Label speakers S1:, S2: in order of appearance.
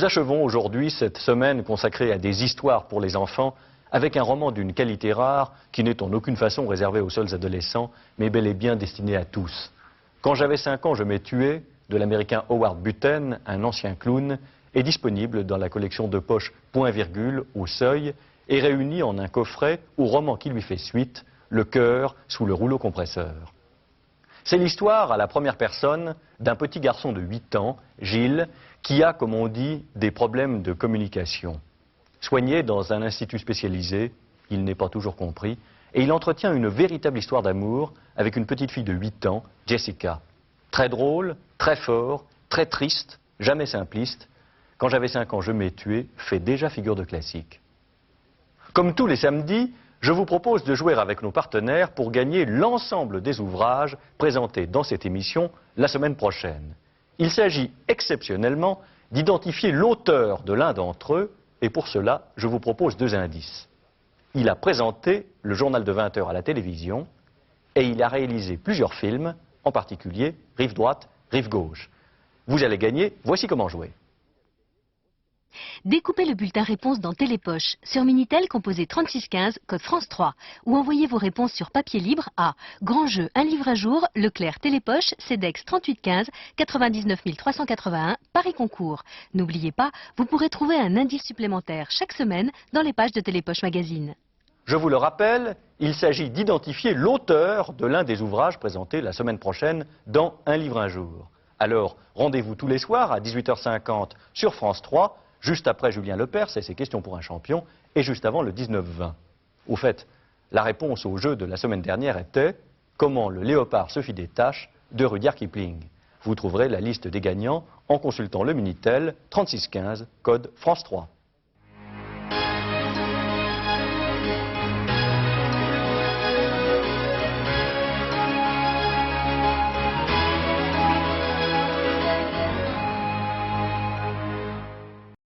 S1: Nous achevons aujourd'hui cette semaine consacrée à des histoires pour les enfants avec un roman d'une qualité rare qui n'est en aucune façon réservé aux seuls adolescents, mais bel et bien destiné à tous. Quand j'avais 5 ans, je m'ai tué, de l'américain Howard Buten, un ancien clown, est disponible dans la collection de poche Point Virgule au Seuil et réuni en un coffret au roman qui lui fait suite, Le cœur sous le rouleau compresseur. C'est l'histoire à la première personne d'un petit garçon de 8 ans, Gilles, qui a, comme on dit, des problèmes de communication. Soigné dans un institut spécialisé, il n'est pas toujours compris, et il entretient une véritable histoire d'amour avec une petite fille de 8 ans, Jessica. Très drôle, très fort, très triste, jamais simpliste. Quand j'avais 5 ans, je m'ai tué, fait déjà figure de classique. Comme tous les samedis, je vous propose de jouer avec nos partenaires pour gagner l'ensemble des ouvrages présentés dans cette émission la semaine prochaine. Il s'agit exceptionnellement d'identifier l'auteur de l'un d'entre eux, et pour cela, je vous propose 2 indices. Il a présenté le journal de 20 h à la télévision et il a réalisé plusieurs films, en particulier Rive droite, Rive gauche. Vous allez gagner, voici comment jouer.
S2: Découpez le bulletin réponse dans Télépoche. Sur Minitel, composez 3615, code France 3. Ou envoyez vos réponses sur papier libre à Grand Jeu, un livre à jour, Leclerc Télépoche, CEDEX 3815, 99 381, Paris Concours. N'oubliez pas, vous pourrez trouver un indice supplémentaire chaque semaine dans les pages de Télépoche Magazine.
S1: Je vous le rappelle, il s'agit d'identifier l'auteur de l'un des ouvrages présentés la semaine prochaine dans Un livre un jour. Alors, rendez-vous tous les soirs à 18h50 sur France 3, juste après Julien Lepers et ses questions pour un champion, et juste avant le 19-20. Au fait, la réponse au jeu de la semaine dernière était « Comment le léopard se fit des taches » de Rudyard Kipling. Vous trouverez la liste des gagnants en consultant le Minitel 3615, code France 3.